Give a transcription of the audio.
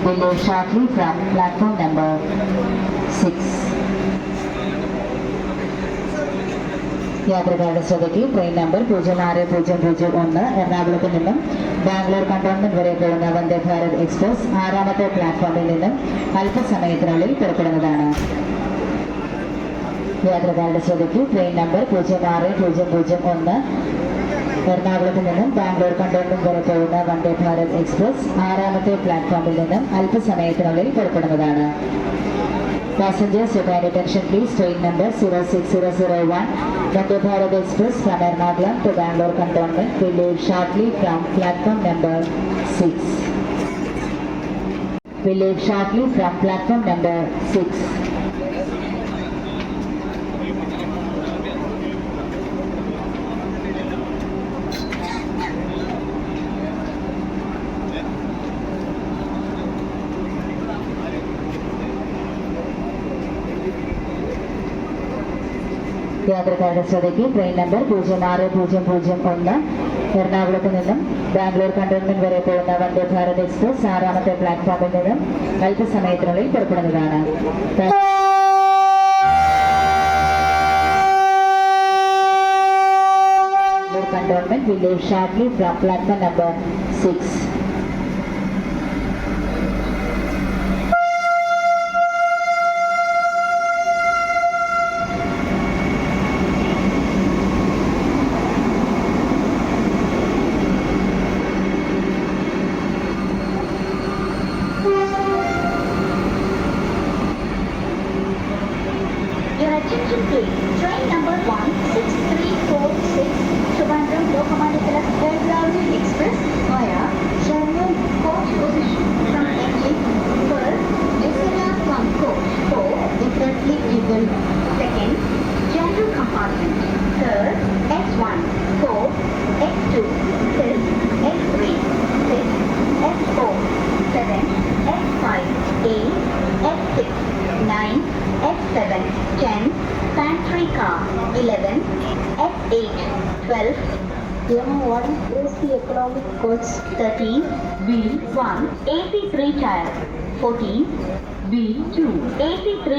will leave shortly from platform number 6. യാത്രക്കാരുടെ ശ്രദ്ധയ്ക്ക് train number 06001 എറണാകുളത്ത് നിന്നും ബാംഗ്ലൂർ കണ്ടോൺമെന്റ് വരെ പോകുന്ന വന്ദേ ഭാരത് എക്സ്പ്രസ് 6ാമത്തെ പ്ലാറ്റ്ഫോമിൽ നിന്നും അല്പസമയത്തിനുള്ളിൽ പുറപ്പെടുന്നതാണ്. യാത്രക്കാരുടെ ശ്രദ്ധയ്ക്ക് ട്രെയിൻ നമ്പർ 06001 എറണാകുളത്ത് നിന്നും ബാംഗ്ലൂർ കണ്ടോൺമെന്റ് വരെ പോകുന്ന വന്ദേ ഭാരത് എക്സ്പ്രസ് 6ാമത്തെ പ്ലാറ്റ്ഫോമിൽ നിന്നും അല്പസമയത്തിനുള്ളിൽ പുറപ്പെടുന്നതാണ്. Passengers, your kind attention please. Train number 06001 Vande Bharat Express from Ernakulam to Bangalore Cantonment will leave shortly from platform number 6. Will leave shortly from platform number 6. യാത്രക്കാരുടെ ശ്രദ്ധയ്ക്ക് train number 06001 എറണാകുളത്ത് നിന്നും Bangalore cantonment വരെ പോകുന്ന Vande Bharat express 6ാമത്തെ പ്ലാറ്റ്ഫോമിൽ നിന്നും അല്പസമയത്തിനുള്ളിൽ പുറപ്പെടുന്നതാണ്. Cantonment will leave shortly from platform number 6. Your attention please. Train number 16346 Trivandrum Lokmanya Tilak Belgavi Express via General Coach position from engine first SLR from coach 4 differently able. Second, general compartment. Third, X1, 4, X2, 6, X3, 6, X4, 7, X5, 8, X6, 9, F7, 10, pantry car, 11, F8, 12, M1 AC economic coach, 13, B1, AC3 tire, 14, B2, AC3